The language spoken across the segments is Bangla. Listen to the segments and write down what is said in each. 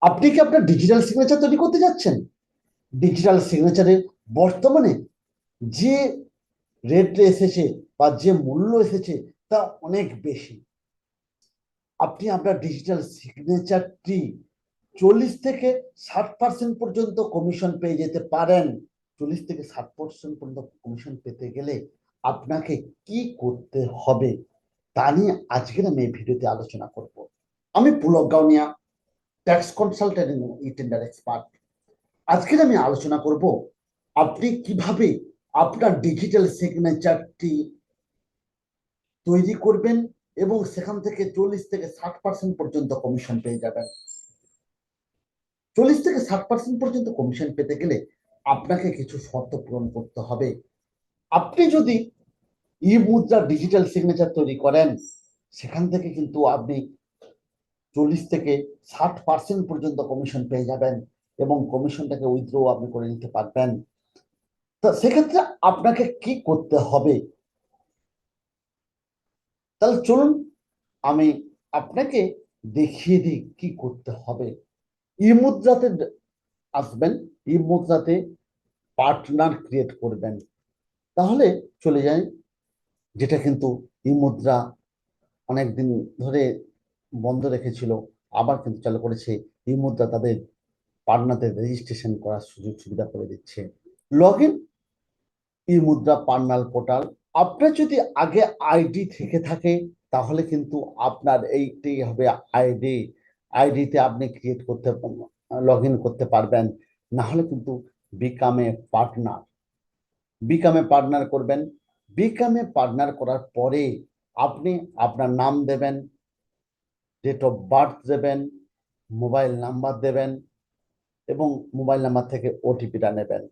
আপনি কি আপনার ডিজিটাল সিগনেচার তৈরি করতে যাচ্ছেন? ডিজিটাল সিগনেচারে বর্তমানে যে রেট এসেছে বা যে মূল্য এসেছে তা অনেক বেশি। আপনি আপনার ডিজিটাল সিগনেচারটি 40 থেকে 60% পর্যন্ত কমিশন পেয়ে যেতে পারেন। 40 থেকে 60% পর্যন্ত কমিশন পেতে গেলে আপনাকে কি করতে হবে তা নিয়ে আজকের আমি এই ভিডিওতে আলোচনা করব। আমি পুলক গাউনিয়া, ট্যাক্স কনসালটেন্ট এবং ই টেন্ডার এক্সপার্ট। আজকে আমি আলোচনা করব আপনি কিভাবে আপনার ডিজিটাল সিগনেচারটি তৈরি করবেন এবং সেখান থেকে 40 থেকে 60% পর্যন্ত কমিশন পেয়ে যাবেন। 40 থেকে 60% পর্যন্ত কমিশন পেতে গেলে আপনাকে কিছু শর্ত পূরণ করতে হবে। আপনি যদি ই মুদ্রা ডিজিটাল সিগনেচার তৈরি করেন, সেখান থেকে কিন্তু আপনি 40 থেকে 60% পর্যন্ত কমিশন পেয়ে যাবেন এবং কমিশনটাকে উইথড্র আপনি করে নিতে পারবেন। তো সেক্ষেত্রে আপনাকে কি করতে হবে? তাহলে চলুন আমি আপনাকে দেখিয়ে দিই কি করতে হবে। ই মুদ্রাতে আসবেন, ই মুদ্রাতে পার্টনার ক্রিয়েট করবেন। তাহলে চলে যাই, যেটা কিন্তু ই মুদ্রা অনেকদিন ধরে বন্ধ রেখেছিল, আবার কিন্তু চালু করেছে। ই মুদ্রা তাদের পার্টনারদের রেজিস্ট্রেশন করার সুযোগ সুবিধা করে দিচ্ছে। লগ ইন ই মুদ্রা পার্নাল পোর্টাল। আপনার যদি আগে আইডি থেকে থাকে তাহলে কিন্তু আপনার এইটি হবে আইডি। আইডিতে আপনি ক্রিয়েট করতে, লগ ইন করতে পারবেন। না হলে কিন্তু বিকামে পার্টনার, বিকামে পার্টনার করবেন। বিকামে পার্টনার করার পরে আপনি আপনার নাম দেবেন, ডেট অফ বার্থ দেবেন, মোবাইল নাম্বার দেবেন এবং মোবাইল নাম্বার থেকে ওটিপিটা নেবেন।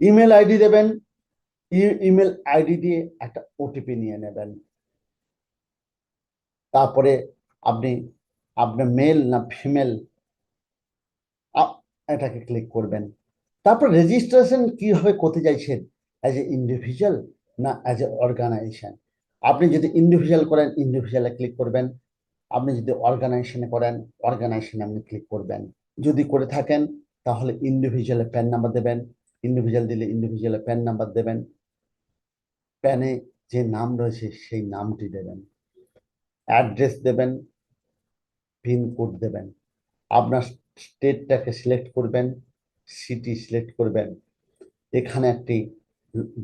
ইমেল আইডি দেবেন, ইমেল আইডি দিয়ে একটা ওটিপি নিয়ে নেবেন। তারপরে আপনি আপনার মেল না ফিমেল এটাকে ক্লিক করবেন। তারপর রেজিস্ট্রেশন কিভাবে করতে চাইছেন, অ্যাজ এ ইন্ডিভিজুয়াল না অ্যাজ এ অর্গানাইজেশন। আপনি যদি ইন্ডিভিজুয়াল করেন ইন্ডিভিজুয়ালে ক্লিক করবেন, আপনি যদি অর্গানাইজেশনে করেন অর্গানাইজেশনে আপনি ক্লিক করবেন। যদি করে থাকেন তাহলে ইন্ডিভিজুয়ালে প্যান নাম্বার দেবেন, ইন্ডিভিজুয়াল দিলে ইন্ডিভিজুয়ালে প্যান নাম্বার দেবেন, প্যানে যে নাম রয়েছে সেই নামটি দেবেন, অ্যাড্রেস দেবেন, পিনকোড দেবেন। আপনার স্টেটটাকে সিলেক্ট করবেন, সিটি সিলেক্ট করবেন। এখানে একটি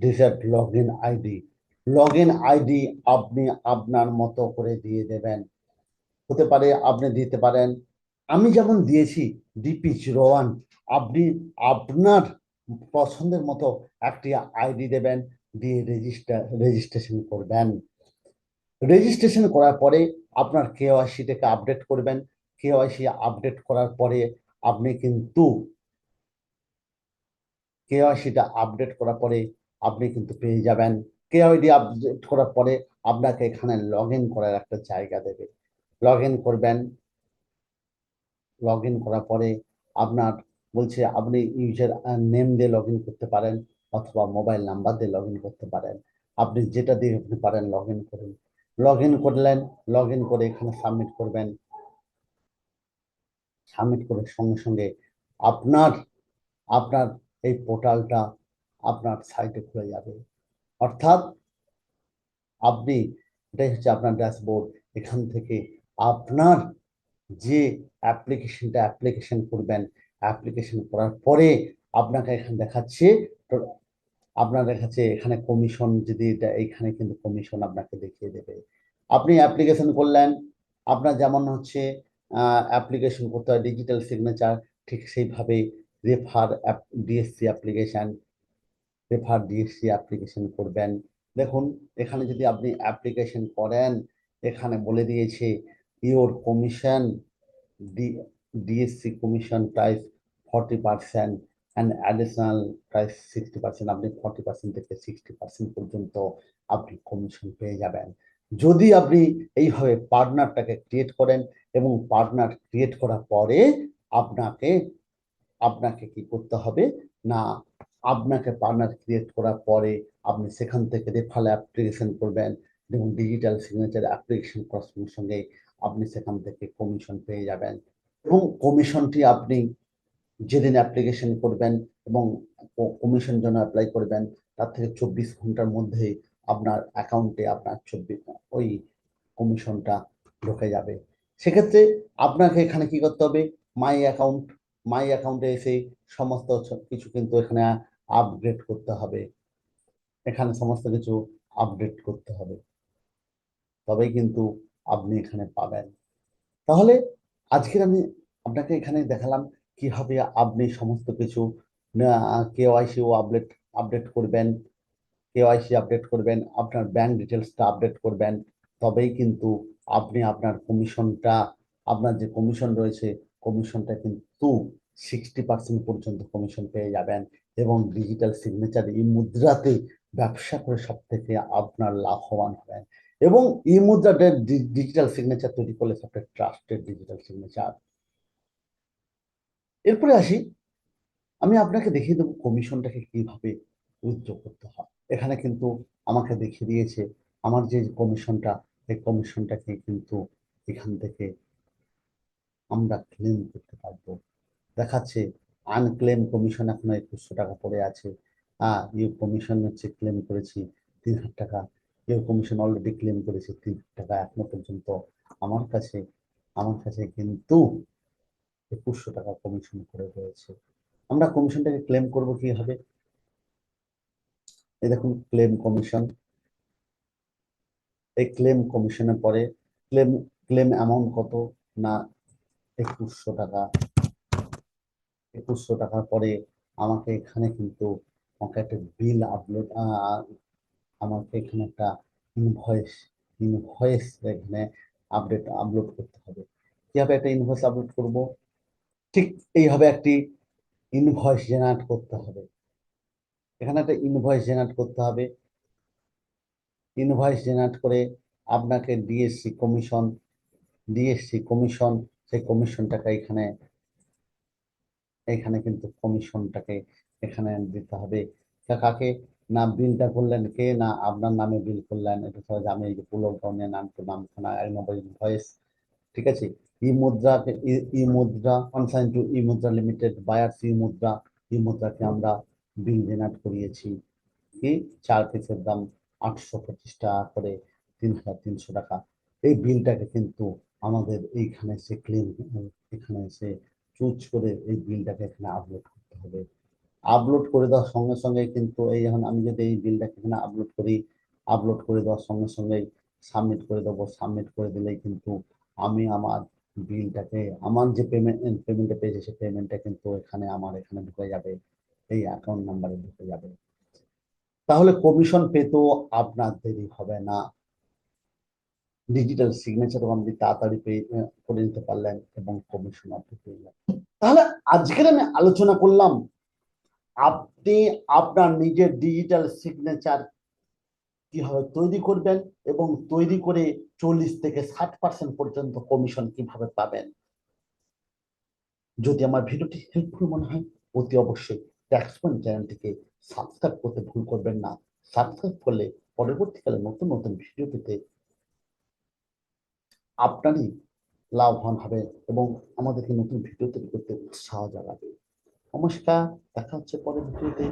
desired log in ID, log in ID আপনি আপনার মতো করে দিয়ে দেবেন। হতে পারে আপনি দিতে পারেন, আমি যেমন দিয়েছি DP01, আপনি আপনার পছন্দের মতো একটি আইডি দেবেন, দিয়ে রেজিস্ট্রেশন করবেন। রেজিস্ট্রেশন করার পরে আপনার KYC-টাকে আপডেট করবেন। KYC আপডেট করার পরে আপনি কিন্তু KYC-টা আপডেট করার পরে আপনি কিন্তু পেয়ে যাবেন। KYD আপডেট করার পরে আপনাকে এখানে লগ ইন করার একটা জায়গা দেবে, লগ ইন করবেন। লগ ইন করার পরে আপনার বলছে আপনি ইউজার নেম দিয়ে লগ ইন করতে পারেন অথবা মোবাইল নাম্বার দিয়ে লগ ইন করতে পারেন। আপনি যেটা দিয়ে আপনি পারেন লগ ইন করুন। লগ ইন করলেন, লগ ইন করে এখানে সাবমিট করবেন। সাবমিট করে সঙ্গে সঙ্গে আপনার আপনার এই পোর্টালটা আপনার সাইটে খুলে যাবে। অর্থাৎ আপনি, এটাই হচ্ছে আপনার ড্যাশবোর্ড। এখান থেকে আপনার যে অ্যাপ্লিকেশন করবেন, অ্যাপ্লিকেশন করার পরে আপনাকে এখানে দেখাচ্ছে, আপনার দেখাচ্ছে এখানে কমিশন, যদি এটা এইখানে কিন্তু কমিশন আপনাকে দেখিয়ে দেবে। আপনি অ্যাপ্লিকেশন করলেন, আপনার যেমন হচ্ছে অ্যাপ্লিকেশন করতে হয় ডিজিটাল সিগনেচার, ঠিক সেইভাবে refer DSC application, refer DSC application করবেন। দেখুন এখানে যদি আপনি অ্যাপ্লিকেশন করেন, এখানে বলে দিয়েছে your commission, DSC commission price 40% and additional price 60%। আপনি 40% থেকে 60% পর্যন্ত আপনি কমিশন পেয়ে যাবেন যদি আপনি এইভাবে পার্টনারটাকে ক্রিয়েট করেন। এবং পার্টনার ক্রিয়েট করার পরে আপনাকে আপনাকে কি করতে হবে না, আপনাকে পার্টনার ক্রিয়েট করার পরে আপনি সেখান থেকে রেফারেল অ্যাপ্লিকেশন করবেন এবং ডিজিটাল সিগনেচার অ্যাপ্লিকেশন করার সঙ্গে সঙ্গে আপনি সেখান থেকে কমিশন পেয়ে যাবেন। এবং কমিশনটি আপনি যেদিন অ্যাপ্লিকেশন করবেন এবং কমিশন জন্য অ্যাপ্লাই করবেন, তার থেকে 24 ঘন্টার মধ্যেই আপনার অ্যাকাউন্টে আপনার ওই কমিশনটা ঢুকে যাবে। সেক্ষেত্রে আপনাকে এখানে কি করতে হবে, মাই অ্যাকাউন্টে এসে সমস্ত কিছু কিন্তু এখানে আপডেট করতে হবে। এখানে সমস্ত কিছু আপডেট করতে হবে, তবেই কিন্তু আপনি এখানে পাবেন। তাহলে আজকের আমি আপনাকে এখানে দেখালাম কিভাবে আপনি সমস্ত কিছু কেওয়াইসি আপডেট আপডেট করবেন, কেওয়াইসি আপডেট করবেন, আপনার ব্যাংক ডিটেলসটা আপডেট করবেন, তবেই কিন্তু আপনি আপনার কমিশনটা, আপনার যে কমিশন রয়েছে কমিশনটা কিন্তু 60% পর্যন্ত কমিশন পেয়ে যাবেন। এবং ডিজিটাল সিগনেচার এই মুদ্রাতে ব্যবসা করে সব থেকে আপনার লাভবান হবেন। এবং ই মুদ্রাতে ডিজিটাল সিগনেচার তৈরি করলে সবটা ট্রাস্টেড ডিজিটাল সিগনেচার। এরপরে আসি, আমি আপনাকে দেখিয়ে দেবো কমিশনটাকে কিভাবে উইথড্র করতে হয়। এখানে কিন্তু আমাকে দেখিয়ে দিয়েছে আমার যে কমিশনটা, এই কমিশনটাকে কিন্তু এখান থেকে আমরা ক্লেম করতে পারবো। দেখাচ্ছে আনক্লেম কমিশন এখনো 2100 টাকা পড়ে আছে। ইউ কমিশন হচ্ছে ক্লেম করেছি 3000 টাকা, ইউ কমিশন অলরেডি ক্লেম করেছি 3000 টাকা। এখনো পর্যন্ত আমার কাছে কিন্তু 2100 টাকা কমিশন করে রয়েছে। আমরা কমিশনটাকে ক্লেম করব কিভাবে, এই দেখুন ক্লেম কমিশন। এই ক্লেম কমিশনের পরে ক্লেম ক্লেম অ্যামাউন্ট কত না 2100 টাকা। 2100 টাকার পরে আমাকে এখানে কিন্তু আমাকে একটা বিল আপলোড, আমাকে এখানে একটা ইনভয়েস ইনভয়েস এখানে আপলোড করতে হবে। কিভাবে একটা ইনভয়েস আপলোড করব, ঠিক এইভাবে একটি ইনভয়েস জেনারেট করতে হবে। এখানে একটা ইনভয়েস জেনারেট করতে হবে। ইনভয়েস জেনারেট করে আপনাকে ডিএসসি কমিশন, সেই কমিশনটাকে এখানে এখানে কিন্তু কমিশনটাকে এখানে দিতে হবে। কাকে না বিলটা করলেন কে, না আপনার নামে বিল করলেন, এটা সহজ। আমি এই যে পুলক ধরনের নামখানা 1 নম্বর ইনভয়েস, ঠিক আছে। ই মুদ্রা কনসাইন টু ই মুদ্রা লিমিটেড বায়ার্স ই মুদ্রাকে আমরা বিল জেনারেট করিয়েছি কি 4 পিসের দাম 825 টাকা করে, 3300 টাকা। এই বিলটাকে কিন্তু আমাদের এইখানে সে ক্লেম, এখানে সে চুজ করে এই বিলটাকে এখানে আপলোড করতে হবে। আপলোড করে দেওয়ার সঙ্গে সঙ্গে কিন্তু এই এখন আমি যদি এই বিলটাকে এখানে আপলোড করি, আপলোড করে দেওয়ার সঙ্গে সঙ্গেই সাবমিট করে দেবো। সাবমিট করে দিলেই কিন্তু আমি আমার বিলটাকে, আমার যে পেমেন্টটা পেয়েছে সেই পেমেন্টটা কিন্তু আমার এখানে ঢুকে যাবে, এই অ্যাকাউন্ট নাম্বারে ঢুকে যাবে। তাহলে কমিশন পেতেও আপনার দেরি হবে না। ডিজিটাল সিগনেচারও আপনি তাড়াতাড়ি করে নিতে পারলেন এবং কমিশন আপনি পেয়ে গেলেন। তাহলে আজকের আমি আলোচনা করলাম আপনি আপনার নিজের ডিজিটাল সিগনেচার কিভাবে তৈরি করবেন এবং তৈরি করে 40 থেকে 60% পর্যন্ত কমিশন কিভাবে পাবেন। যদি আমার ভিডিওটি হেল্পফুল মনে হয় অতি অবশ্যই ট্যাক্স পয়েন্ট চ্যানেলটিকে সাবস্ক্রাইব করতে ভুল করবেন না। সাবস্ক্রাইব করলে পরবর্তীকালে নতুন নতুন ভিডিও পেতে আপনারই লাভবান হবে এবং আমাদেরকে নতুন ভিডিও তৈরি করতে উৎসাহ জাগাবে। নমস্কার, দেখা হচ্ছে পরের ভিডিওতে।